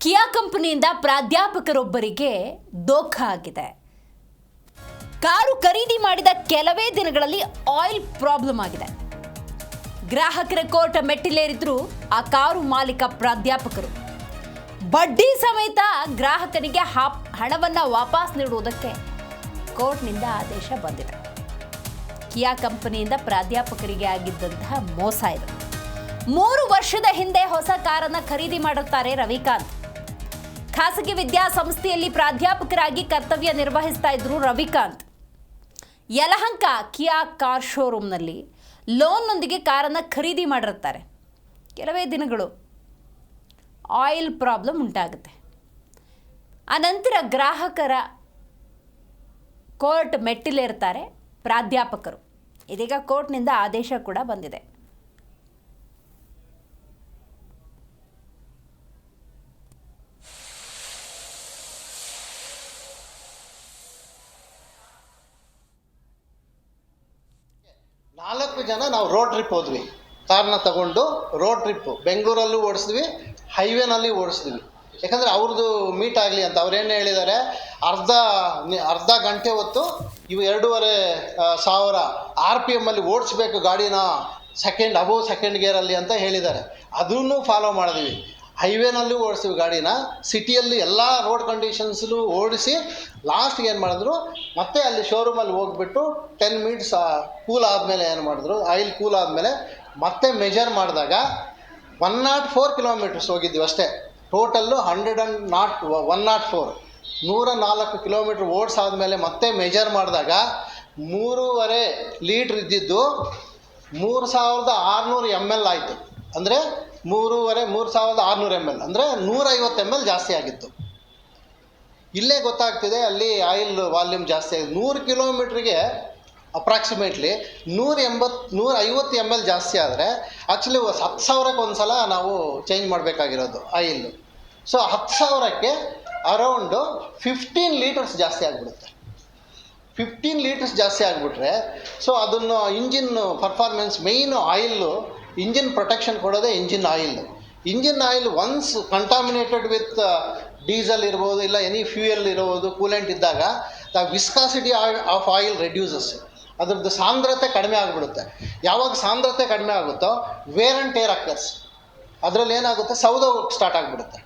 ಕಿಯಾ ಕಂಪನಿಯಿಂದ ಪ್ರಾಧ್ಯಾಪಕರೊಬ್ಬರಿಗೆ ದುಃಖ ಆಗಿದೆ. ಕಾರು ಖರೀದಿ ಮಾಡಿದ ಕೆಲವೇ ದಿನಗಳಲ್ಲಿ ಆಯಿಲ್ ಪ್ರಾಬ್ಲಮ್ ಆಗಿದೆ. ಗ್ರಾಹಕರ ಕೋರ್ಟ್ ಮೆಟ್ಟಿಲೇರಿದ್ರು ಆ ಕಾರು ಮಾಲೀಕ ಪ್ರಾಧ್ಯಾಪಕರು. ಬಡ್ಡಿ ಸಮೇತ ಗ್ರಾಹಕನಿಗೆ ಹಣವನ್ನು ವಾಪಸ್ ನೀಡುವುದಕ್ಕೆ ಕೋರ್ಟ್ನಿಂದ ಆದೇಶ ಬಂದಿದೆ. ಕಿಯಾ ಕಂಪನಿಯಿಂದ ಪ್ರಾಧ್ಯಾಪಕರಿಗೆ ಆಗಿದ್ದಂತಹ ಮೋಸ ಇದು. 3 ವರ್ಷದ ಹಿಂದೆ ಹೊಸ ಕಾರನ್ನು ಖರೀದಿ ಮಾಡುತ್ತಾರೆ ರವಿಕಾಂತ್. ಖಾಸಗಿ ವಿದ್ಯಾಸಂಸ್ಥೆಯಲ್ಲಿ ಪ್ರಾಧ್ಯಾಪಕರಾಗಿ ಕರ್ತವ್ಯ ನಿರ್ವಹಿಸ್ತಾ ಇದ್ರು ರವಿಕಾಂತ್. ಯಲಹಂಕ ಕಿಯಾ ಕಾರ್ ಶೋರೂಮ್ನಲ್ಲಿ ಲೋನ್ನೊಂದಿಗೆ ಕಾರನ್ನು ಖರೀದಿ ಮಾಡಿರ್ತಾರೆ. ಕೆಲವೇ ದಿನಗಳು ಆಯಿಲ್ ಪ್ರಾಬ್ಲಮ್ ಉಂಟಾಗುತ್ತೆ. ಅನಂತರ ಗ್ರಾಹಕರ ಕೋರ್ಟ್ ಮೆಟ್ಟಿಲೇರ್ತಾರೆ ಪ್ರಾಧ್ಯಾಪಕರು. ಇದೀಗ ಕೋರ್ಟ್ನಿಂದ ಆದೇಶ ಕೂಡ ಬಂದಿದೆ. ನಾಲ್ಕು ಜನ ನಾವು ರೋಡ್ ಟ್ರಿಪ್ ಹೋದ್ವಿ. ಕಾರ್ನ ತಗೊಂಡು ರೋಡ್ ಟ್ರಿಪ್ಪು ಬೆಂಗಳೂರಲ್ಲೂ ಓಡಿಸಿದ್ವಿ, ಹೈವೇನಲ್ಲಿ ಓಡಿಸಿದ್ವಿ. ಯಾಕಂದರೆ ಅವ್ರದ್ದು ಮೀಟ್ ಆಗಲಿ ಅಂತ ಅವ್ರೇನು ಹೇಳಿದ್ದಾರೆ, ಅರ್ಧ ಗಂಟೆ ಹೊತ್ತು ಇವು 2,500 RPM ಅಲ್ಲಿ ಓಡಿಸ್ಬೇಕು ಗಾಡಿನ, ಸೆಕೆಂಡ್ ಗೇರಲ್ಲಿ ಅಂತ ಹೇಳಿದ್ದಾರೆ. ಅದನ್ನು ಫಾಲೋ ಮಾಡಿದ್ವಿ. ಹೈವೇನಲ್ಲೂ ಓಡಿಸ್ತೀವಿ ಗಾಡಿನ, ಸಿಟಿಯಲ್ಲಿ ಎಲ್ಲ ರೋಡ್ ಕಂಡೀಷನ್ಸಲ್ಲೂ ಓಡಿಸಿ ಲಾಸ್ಟ್ಗೆ ಏನು ಮಾಡಿದ್ರು, ಮತ್ತೆ ಅಲ್ಲಿ ಶೋರೂಮಲ್ಲಿ ಹೋಗ್ಬಿಟ್ಟು 10 ಮಿನಿಟ್ಸ್ ಕೂಲ್ ಆದಮೇಲೆ ಏನು ಮಾಡಿದ್ರು, ಆಯಿಲ್ ಕೂಲ್ ಆದಮೇಲೆ ಮತ್ತೆ ಮೆಜರ್ ಮಾಡಿದಾಗ 104 ಕಿಲೋಮೀಟರ್ಸ್ ಹೋಗಿದ್ವಿ ಅಷ್ಟೇ. ಟೋಟಲ್ಲು 104 ಕಿಲೋಮೀಟ್ರ್ ಓಡಿಸಾದ್ಮೇಲೆ ಮತ್ತೆ ಮೆಜರ್ ಮಾಡಿದಾಗ 3.5 ಲೀಟ್ರ್ ಇದ್ದಿದ್ದು 3,600 ml ಆಯಿತು. ಅಂದರೆ 3,600 ml ಅಂದರೆ 150 ml ಜಾಸ್ತಿ ಆಗಿತ್ತು. ಇಲ್ಲೇ ಗೊತ್ತಾಗ್ತಿದೆ ಅಲ್ಲಿ ಆಯಿಲ್ ವಾಲ್ಯೂಮ್ ಜಾಸ್ತಿ ಆಗಿದೆ. 100 ಕಿಲೋಮೀಟ್ರಿಗೆ ಅಪ್ರಾಕ್ಸಿಮೇಟ್ಲಿ 150 ml ಜಾಸ್ತಿ ಆದರೆ ಆ್ಯಕ್ಚುಲಿ 10,000ಕ್ಕೆ ಒಂದು ಸಲ ನಾವು ಚೇಂಜ್ ಮಾಡಬೇಕಾಗಿರೋದು ಆಯಿಲ್. ಸೊ 10,000ಕ್ಕೆ ಅರೌಂಡು 15 ಲೀಟರ್ಸ್ ಜಾಸ್ತಿ ಆಗಿಬಿಡುತ್ತೆ. 15 ಲೀಟರ್ಸ್ ಜಾಸ್ತಿ ಆಗಿಬಿಟ್ರೆ ಸೊ ಅದನ್ನು engine performance, main oil engine protection ಕೊಡೋದೇ engine oil once contaminated with diesel ಇರ್ಬೋದು, ಇಲ್ಲ ಎನಿ ಫ್ಯೂಯಲ್ ಇರ್ಬೋದು, ಕೂಲೆಂಟ್ ಇದ್ದಾಗ the viscosity of oil reduces. ಅದ್ರದ್ದು ಸಾಂದ್ರತೆ ಕಡಿಮೆ ಆಗಿಬಿಡುತ್ತೆ. ಯಾವಾಗ ಸಾಂದ್ರತೆ ಕಡಿಮೆ ಆಗುತ್ತೋ ವೇರ್ ಆ್ಯಂಡ್ ಟೇರ್ ಅಕ್ಕರ್ಸ್. ಅದರಲ್ಲಿ ಏನಾಗುತ್ತೆ, ಸೌದೆ ಸ್ಟಾರ್ಟ್ ಆಗಿಬಿಡುತ್ತೆ.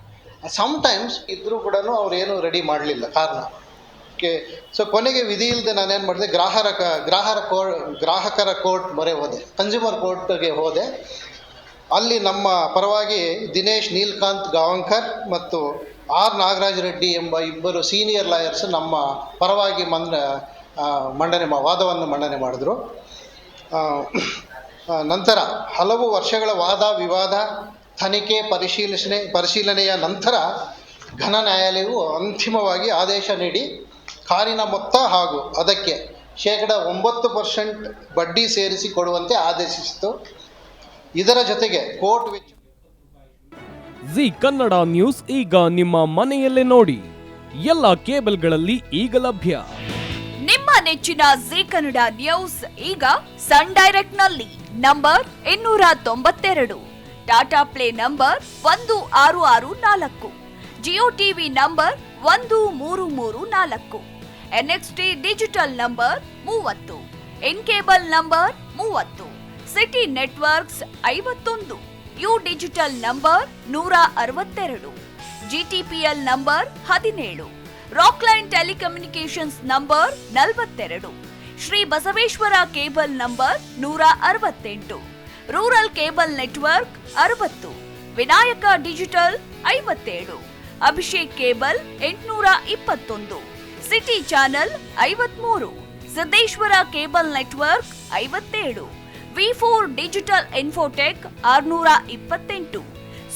ಸಮ್ಟೈಮ್ಸ್ ಇದ್ರೂ ಕೂಡ ಅವ್ರು ಏನೂ ರೆಡಿ ಮಾಡಲಿಲ್ಲ ಕಾರ್ನ. ಸೊ ಕೊನೆಗೆ ವಿಧಿ ಇಲ್ಲದೆ ನಾನೇನು ಮಾಡಿದೆ, ಗ್ರಾಹಕರ ಕೋರ್ಟ್ ಮೊರೆ ಹೋದೆ, ಕನ್ಸ್ಯೂಮರ್ ಕೋರ್ಟ್ಗೆ ಹೋದೆ. ಅಲ್ಲಿ ನಮ್ಮ ಪರವಾಗಿ ದಿನೇಶ್ ನೀಲ್ಕಾಂತ್ ಗಾವಂಕರ್ ಮತ್ತು ನಾಗರಾಜ್ ರೆಡ್ಡಿ ಎಂಬ ಇಬ್ಬರು ಸೀನಿಯರ್ ಲಾಯರ್ಸ್ ನಮ್ಮ ಪರವಾಗಿ ವಾದವನ್ನು ಮಂಡನೆ ಮಾಡಿದ್ರು. ನಂತರ ಹಲವು ವರ್ಷಗಳ ವಾದ ವಿವಾದ, ತನಿಖೆ, ಪರಿಶೀಲನೆಯ ನಂತರ ಘನ ನ್ಯಾಯಾಲಯವು ಅಂತಿಮವಾಗಿ ಆದೇಶ ನೀಡಿ ಕಾರಿನ ಮೊತ್ತ ಹಾಗೂ ಅದಕ್ಕೆ 9% ಬಡ್ಡಿ ಸೇರಿಸಿ ಕೊಡುವಂತೆ ಆದೇಶಿಸಿತು. ಇದರ ಜೊತೆಗೆ ಕೋರ್ಟ್ ಜಿ ಕನ್ನಡ ನ್ಯೂಸ್ ಈಗ ನಿಮ್ಮ ಮನೆಯಲ್ಲೇ ನೋಡಿ. ಎಲ್ಲ ಕೇಬಲ್ಗಳಲ್ಲಿ ಈಗ ಲಭ್ಯ. ನಿಮ್ಮ ನೆಚ್ಚಿನ ಜಿ ಕನ್ನಡ ನ್ಯೂಸ್ ಈಗ ಸನ್ ಡೈರೆಕ್ಟ್ ನಲ್ಲಿ number 292, Tata play number 1664, Jio TV number 1334, NXT digital number 30, in cable number 30, city networks 51, U digital number 162, GTPL number 17, Rockline telecommunications number 42, Shri Basaveshwara cable number 168, rural cable network 60, Vinayaka digital 57, Abhishek cable 821, city channel 53, Siddeshwara cable network 57, V4 digital Infotech 628,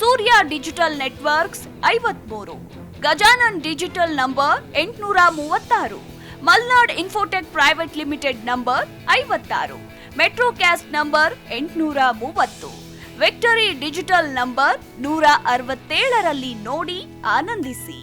Surya digital networks 53, Gajanan digital number 836, Malnad infotech private limited number 56, Metrocast number 830, victory digital number 167ರಲ್ಲಿ ನೋಡಿ ಆನಂದಿಸಿ.